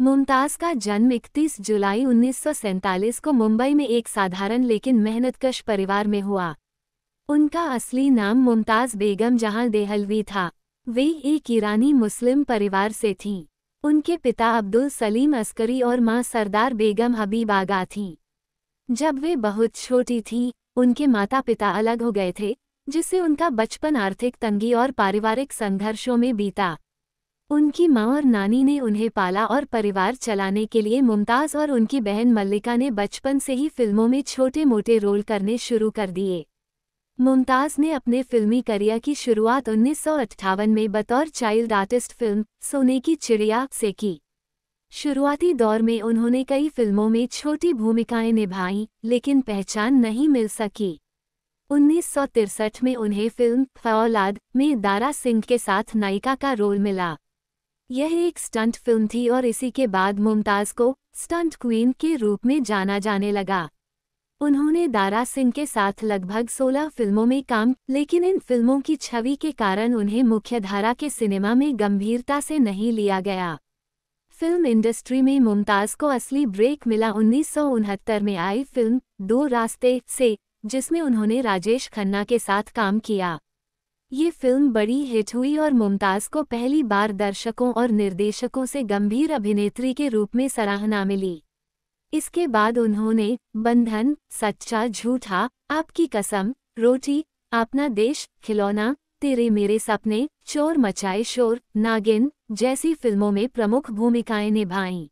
मुमताज़ का जन्म 31 जुलाई 1947 को मुंबई में एक साधारण लेकिन मेहनतकश परिवार में हुआ। उनका असली नाम मुमताज़ बेगम जहां देहलवी था। वे एक ईरानी मुस्लिम परिवार से थीं। उनके पिता अब्दुल सलीम अस्करी और मां सरदार बेगम हबीब आगा थीं। जब वे बहुत छोटी थीं, उनके माता पिता अलग हो गए थे, जिससे उनका बचपन आर्थिक तंगी और पारिवारिक संघर्षों में बीता। उनकी मां और नानी ने उन्हें पाला और परिवार चलाने के लिए मुमताज़ और उनकी बहन मल्लिका ने बचपन से ही फिल्मों में छोटे-मोटे रोल करने शुरू कर दिए। मुमताज़ ने अपने फिल्मी करियर की शुरुआत 1958 में बतौर चाइल्ड आर्टिस्ट फिल्म सोने की चिड़िया से की। शुरुआती दौर में उन्होंने कई फिल्मों में छोटी भूमिकाएं निभाईं, लेकिन पहचान नहीं मिल सकी। 1963 में उन्हें फिल्म औलाद में दारा सिंह के साथ नायिका का रोल मिला। यह एक स्टंट फिल्म थी और इसी के बाद मुमताज़ को स्टंट क्वीन के रूप में जाना जाने लगा। उन्होंने दारा सिंह के साथ लगभग 16 फिल्मों में काम, लेकिन इन फिल्मों की छवि के कारण उन्हें मुख्यधारा के सिनेमा में गंभीरता से नहीं लिया गया। फिल्म इंडस्ट्री में मुमताज़ को असली ब्रेक मिला 1969 में आई फिल्म दो रास्ते से, जिसमें उन्होंने राजेश खन्ना के साथ काम किया। ये फिल्म बड़ी हिट हुई और मुमताज़ को पहली बार दर्शकों और निर्देशकों से गंभीर अभिनेत्री के रूप में सराहना मिली। इसके बाद उन्होंने बंधन, सच्चा झूठा, आपकी कसम, रोटी, अपना देश, खिलौना, तेरे मेरे सपने, चोर मचाए शोर, नागिन जैसी फिल्मों में प्रमुख भूमिकाएं निभाईं।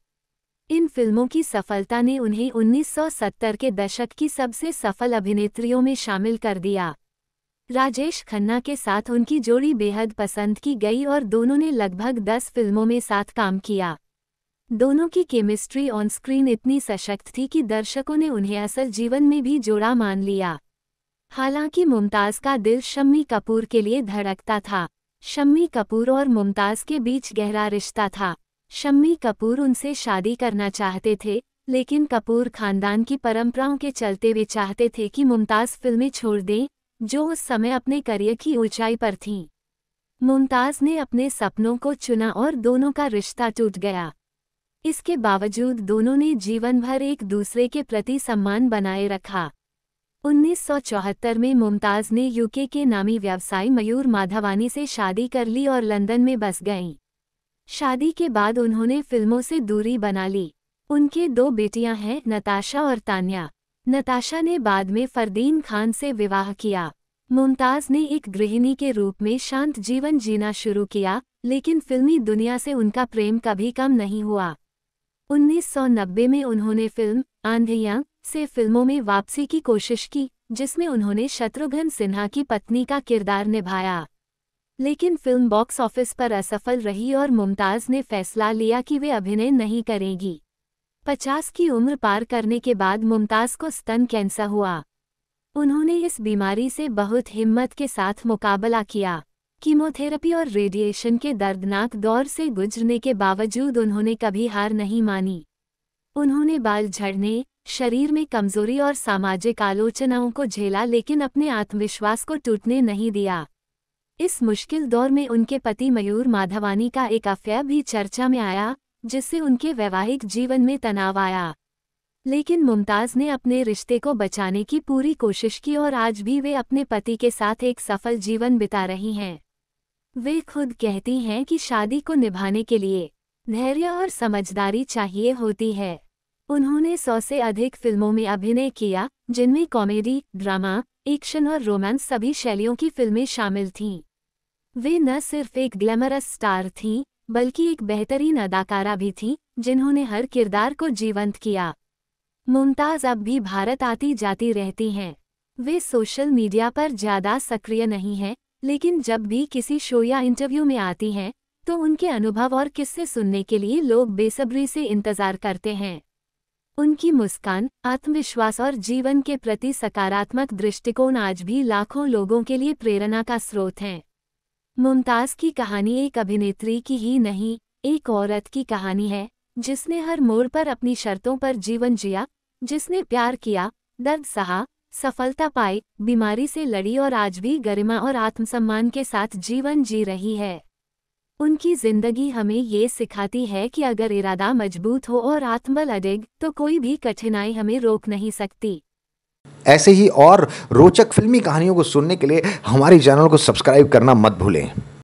इन फिल्मों की सफलता ने उन्हें 1970 के दशक की सबसे सफल अभिनेत्रियों में शामिल कर दिया। राजेश खन्ना के साथ उनकी जोड़ी बेहद पसंद की गई और दोनों ने लगभग 10 फिल्मों में साथ काम किया। दोनों की केमिस्ट्री ऑन स्क्रीन इतनी सशक्त थी कि दर्शकों ने उन्हें असल जीवन में भी जोड़ा मान लिया। हालांकि मुमताज़ का दिल शम्मी कपूर के लिए धड़कता था। शम्मी कपूर और मुमताज़ के बीच गहरा रिश्ता था। शम्मी कपूर उनसे शादी करना चाहते थे, लेकिन कपूर खानदान की परंपराओं के चलते वे चाहते थे कि मुमताज़ फिल्में छोड़ दें, जो उस समय अपने करियर की ऊंचाई पर थीं। मुमताज़ ने अपने सपनों को चुना और दोनों का रिश्ता टूट गया। इसके बावजूद दोनों ने जीवन भर एक दूसरे के प्रति सम्मान बनाए रखा। 1974 में मुमताज़ ने यूके के नामी व्यवसायी मयूर माधवानी से शादी कर ली और लंदन में बस गईं। शादी के बाद उन्होंने फिल्मों से दूरी बना ली। उनके दो बेटियां हैं, नताशा और तान्या। नताशा ने बाद में फरदीन खान से विवाह किया। मुमताज़ ने एक गृहिणी के रूप में शांत जीवन जीना शुरू किया, लेकिन फिल्मी दुनिया से उनका प्रेम कभी कम नहीं हुआ। 1990 में उन्होंने फिल्म आंधियां से फिल्मों में वापसी की कोशिश की, जिसमें उन्होंने शत्रुघ्न सिन्हा की पत्नी का किरदार निभाया। लेकिन फिल्म बॉक्स ऑफिस पर असफल रही और मुमताज़ ने फैसला लिया कि वे अभिनय नहीं करेंगी। 50 की उम्र पार करने के बाद मुमताज़ को स्तन कैंसर हुआ। उन्होंने इस बीमारी से बहुत हिम्मत के साथ मुकाबला किया। कीमोथेरेपी और रेडिएशन के दर्दनाक दौर से गुजरने के बावजूद उन्होंने कभी हार नहीं मानी। उन्होंने बाल झड़ने, शरीर में कमजोरी और सामाजिक आलोचनाओं को झेला, लेकिन अपने आत्मविश्वास को टूटने नहीं दिया। इस मुश्किल दौर में उनके पति मयूर माधवानी का एक अफेयर भी चर्चा में आया, जिससे उनके वैवाहिक जीवन में तनाव आया। लेकिन मुमताज़ ने अपने रिश्ते को बचाने की पूरी कोशिश की और आज भी वे अपने पति के साथ एक सफल जीवन बिता रही हैं। वे खुद कहती हैं कि शादी को निभाने के लिए धैर्य और समझदारी चाहिए होती है। उन्होंने 100 से अधिक फिल्मों में अभिनय किया, जिनमें कॉमेडी, ड्रामा, एक्शन और रोमांस सभी शैलियों की फिल्में शामिल थीं। वे न सिर्फ एक ग्लैमरस स्टार थीं, बल्कि एक बेहतरीन अदाकारा भी थीं, जिन्होंने हर किरदार को जीवंत किया। मुमताज़ अब भी भारत आती जाती रहती हैं। वे सोशल मीडिया पर ज़्यादा सक्रिय नहीं हैं, लेकिन जब भी किसी शो या इंटरव्यू में आती हैं, तो उनके अनुभव और किस्से सुनने के लिए लोग बेसब्री से इंतज़ार करते हैं। उनकी मुस्कान, आत्मविश्वास और जीवन के प्रति सकारात्मक दृष्टिकोण आज भी लाखों लोगों के लिए प्रेरणा का स्रोत हैं। मुमताज़ की कहानी एक अभिनेत्री की ही नहीं, एक औरत की कहानी है, जिसने हर मोड़ पर अपनी शर्तों पर जीवन जिया, जिसने प्यार किया, दर्द सहा, सफलता पाई, बीमारी से लड़ी और आज भी गरिमा और आत्मसम्मान के साथ जीवन जी रही है। उनकी जिंदगी हमें ये सिखाती है कि अगर इरादा मजबूत हो और आत्मबल अडिग, तो कोई भी कठिनाई हमें रोक नहीं सकती। ऐसे ही और रोचक फिल्मी कहानियों को सुनने के लिए हमारे चैनल को सब्सक्राइब करना मत भूलें।